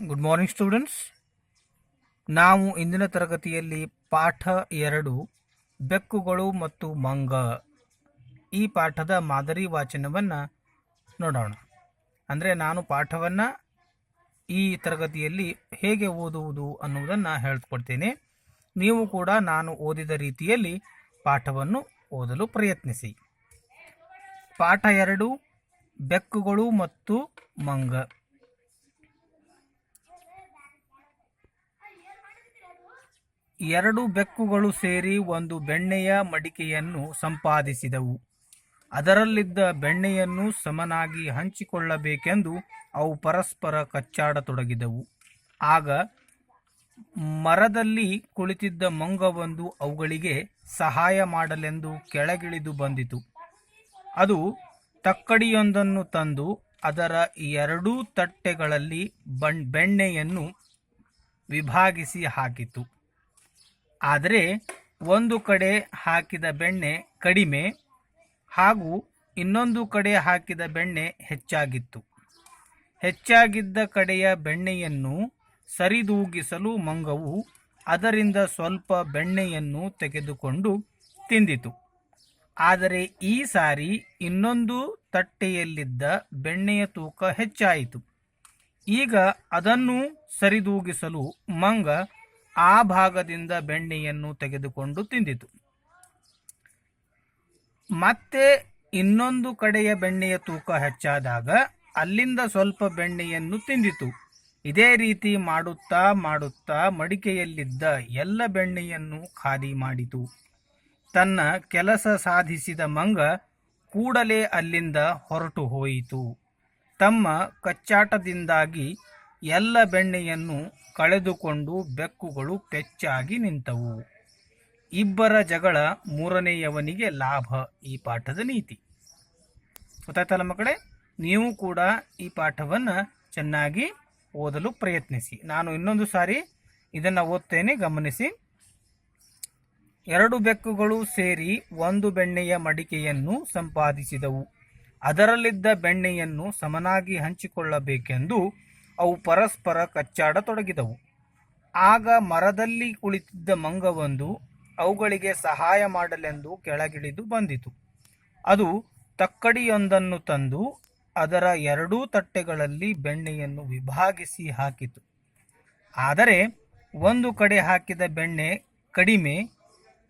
Good morning students. ನಾವು ಇಂದಿನ ತರಗತಿಯಲ್ಲಿ ಪಾಠ 2 ಬೆಕ್ಕುಗಳು ಮತ್ತು ಮಂಗ ಈ ಪಾಠದ ಮಾದರಿ ವಾಚನವನ್ನು ನೋಡೋಣ. ಅಂದರೆ ನಾನು ಪಾಠವನ್ನು ಈ ತರಗತಿಯಲ್ಲಿ ಹೇಗೆ ಓದುವುದು ಅನ್ನುವುದನ್ನು ಹೇಳ್ಕೊಡ್ತೇನೆ. ನೀವು ಕೂಡ ನಾನು ಓದಿದ ರೀತಿಯಲ್ಲಿ ಪಾಠವನ್ನು ಓದಲು ಪ್ರಯತ್ನಿಸಿ. ಪಾಠ 2 ಬೆಕ್ಕುಗಳು ಮತ್ತು ಮಂಗ. ಎರಡು ಬೆಕ್ಕುಗಳು ಸೇರಿ ಒಂದು ಬೆಣ್ಣೆಯ ಮಡಿಕೆಯನ್ನು ಸಂಪಾದಿಸಿದವು. ಅದರಲ್ಲಿದ್ದ ಬೆಣ್ಣೆಯನ್ನು ಸಮನಾಗಿ ಹಂಚಿಕೊಳ್ಳಬೇಕೆಂದು ಅವು ಪರಸ್ಪರ ಕಚ್ಚಾಡತೊಡಗಿದವು. ಆಗ ಮರದಲ್ಲಿ ಕುಳಿತಿದ್ದ ಮಂಗವೊಂದು ಅವುಗಳಿಗೆ ಸಹಾಯ ಮಾಡಲೆಂದು ಕೆಳಗಿಳಿದು ಬಂದಿತು. ಅದು ತಕ್ಕಡಿಯೊಂದನ್ನು ತಂದು ಅದರ ಎರಡೂ ತಟ್ಟೆಗಳಲ್ಲಿ ಬೆಣ್ಣೆಯನ್ನು ವಿಭಾಗಿಸಿ ಹಾಕಿತು. ಆದರೆ ಒಂದು ಕಡೆ ಹಾಕಿದ ಬೆಣ್ಣೆ ಕಡಿಮೆ ಹಾಗೂ ಇನ್ನೊಂದು ಕಡೆ ಹಾಕಿದ ಬೆಣ್ಣೆ ಹೆಚ್ಚಾಗಿತ್ತು. ಹೆಚ್ಚಾಗಿದ್ದ ಕಡೆಯ ಬೆಣ್ಣೆಯನ್ನು ಸರಿದೂಗಿಸಲು ಮಂಗವು ಅದರಿಂದ ಸ್ವಲ್ಪ ಬೆಣ್ಣೆಯನ್ನು ತೆಗೆದುಕೊಂಡು ತಿಂದಿತು. ಆದರೆ ಈ ಸಾರಿ ಇನ್ನೊಂದು ತಟ್ಟೆಯಲ್ಲಿದ್ದ ಬೆಣ್ಣೆಯ ತೂಕ ಹೆಚ್ಚಾಯಿತು. ಈಗ ಅದನ್ನು ಸರಿದೂಗಿಸಲು ಮಂಗ ಆ ಭಾಗದಿಂದ ಬೆಣ್ಣೆಯನ್ನು ತೆಗೆದುಕೊಂಡು ತಿಂದಿತು. ಮತ್ತೆ ಇನ್ನೊಂದು ಕಡೆಯ ಬೆಣ್ಣೆಯ ತೂಕ ಹೆಚ್ಚಾದಾಗ ಅಲ್ಲಿಂದ ಸ್ವಲ್ಪ ಬೆಣ್ಣೆಯನ್ನು ತಿಂದಿತು. ಇದೇ ರೀತಿ ಮಾಡುತ್ತಾ ಮಾಡುತ್ತಾ ಮಡಿಕೆಯಲ್ಲಿದ್ದ ಎಲ್ಲ ಬೆಣ್ಣೆಯನ್ನು ಖಾಲಿ ಮಾಡಿತು. ತನ್ನ ಕೆಲಸ ಸಾಧಿಸಿದ ಮಂಗ ಕೂಡಲೇ ಅಲ್ಲಿಂದ ಹೊರಟು ಹೋಯಿತು. ತಮ್ಮ ಕಚ್ಚಾಟದಿಂದಾಗಿ ಎಲ್ಲ ಬೆಣ್ಣೆಯನ್ನು ಕಳೆದುಕೊಂಡು ಬೆಕ್ಕುಗಳು ಪೆಚ್ಚಾಗಿ ನಿಂತವು. ಇಬ್ಬರ ಜಗಳ ಮೂರನೆಯವನಿಗೆ ಲಾಭ ಈ ಪಾಠದ ನೀತಿ. ಗೊತ್ತಾಯ್ತಲ್ಲ ಮಕ್ಕಳೇ? ನೀವು ಕೂಡ ಈ ಪಾಠವನ್ನು ಚೆನ್ನಾಗಿ ಓದಲು ಪ್ರಯತ್ನಿಸಿ. ನಾನು ಇನ್ನೊಂದು ಸಾರಿ ಇದನ್ನು ಓದ್ತೇನೆ, ಗಮನಿಸಿ. ಎರಡು ಬೆಕ್ಕುಗಳು ಸೇರಿ ಒಂದು ಬೆಣ್ಣೆಯ ಮಡಿಕೆಯನ್ನು ಸಂಪಾದಿಸಿದವು. ಅದರಲ್ಲಿದ್ದ ಬೆಣ್ಣೆಯನ್ನು ಸಮನಾಗಿ ಹಂಚಿಕೊಳ್ಳಬೇಕೆಂದು ಅವು ಪರಸ್ಪರ ಕಚ್ಚಾಡತೊಡಗಿದವು. ಆಗ ಮರದಲ್ಲಿ ಕುಳಿತಿದ್ದ ಮಂಗವೊಂದು ಅವುಗಳಿಗೆ ಸಹಾಯ ಮಾಡಲೆಂದು ಕೆಳಗಿಳಿದು ಬಂದಿತು. ಅದು ತಕ್ಕಡಿಯೊಂದನ್ನು ತಂದು ಅದರ ಎರಡೂ ತಟ್ಟೆಗಳಲ್ಲಿ ಬೆಣ್ಣೆಯನ್ನು ವಿಭಾಗಿಸಿ ಹಾಕಿತು. ಆದರೆ ಒಂದು ಕಡೆ ಹಾಕಿದ ಬೆಣ್ಣೆ ಕಡಿಮೆ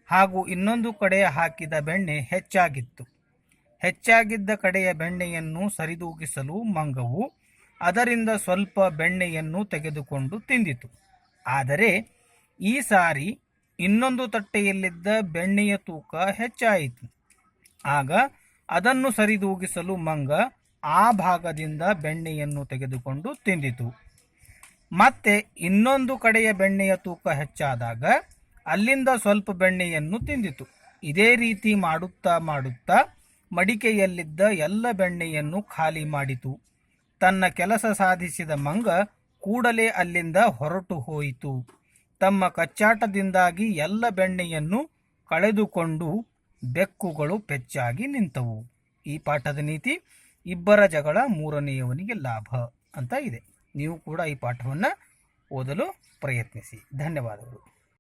ಹಾಗೂ ಇನ್ನೊಂದು ಕಡೆ ಹಾಕಿದ ಬೆಣ್ಣೆ ಹೆಚ್ಚಾಗಿತ್ತು. ಹೆಚ್ಚಾಗಿದ್ದ ಕಡೆಯ ಬೆಣ್ಣೆಯನ್ನು ಸರಿದೂಗಿಸಲು ಮಂಗವು ಅದರಿಂದ ಸ್ವಲ್ಪ ಬೆಣ್ಣೆಯನ್ನು ತೆಗೆದುಕೊಂಡು ತಿಂದಿತು. ಆದರೆ ಈ ಸಾರಿ ಇನ್ನೊಂದು ತಟ್ಟೆಯಲ್ಲಿದ್ದ ಬೆಣ್ಣೆಯ ತೂಕ ಹೆಚ್ಚಾಯಿತು. ಆಗ ಅದನ್ನು ಸರಿದೂಗಿಸಲು ಮಂಗ ಆ ಭಾಗದಿಂದ ಬೆಣ್ಣೆಯನ್ನು ತೆಗೆದುಕೊಂಡು ತಿಂದಿತು. ಮತ್ತೆ ಇನ್ನೊಂದು ಕಡೆಯ ಬೆಣ್ಣೆಯ ತೂಕ ಹೆಚ್ಚಾದಾಗ ಅಲ್ಲಿಂದ ಸ್ವಲ್ಪ ಬೆಣ್ಣೆಯನ್ನು ತಿಂದಿತು. ಇದೇ ರೀತಿ ಮಾಡುತ್ತಾ ಮಾಡುತ್ತಾ ಮಡಿಕೆಯಲ್ಲಿದ್ದ ಎಲ್ಲ ಬೆಣ್ಣೆಯನ್ನು ಖಾಲಿ ಮಾಡಿತು. ತನ್ನ ಕೆಲಸ ಸಾಧಿಸಿದ ಮಂಗ ಕೂಡಲೇ ಅಲ್ಲಿಂದ ಹೊರಟು ಹೋಯಿತು. ತಮ್ಮ ಕಚ್ಚಾಟದಿಂದಾಗಿ ಎಲ್ಲ ಬೆಣ್ಣೆಯನ್ನು ಕಳೆದುಕೊಂಡು ಬೆಕ್ಕುಗಳು ಪೆಚ್ಚಾಗಿ ನಿಂತವು. ಈ ಪಾಠದ ನೀತಿ ಇಬ್ಬರ ಜಗಳ ಮೂರನೆಯವನಿಗೆ ಲಾಭ ಅಂತ ಇದೆ. ನೀವು ಕೂಡ ಈ ಪಾಠವನ್ನು ಓದಲು ಪ್ರಯತ್ನಿಸಿ. ಧನ್ಯವಾದಗಳು.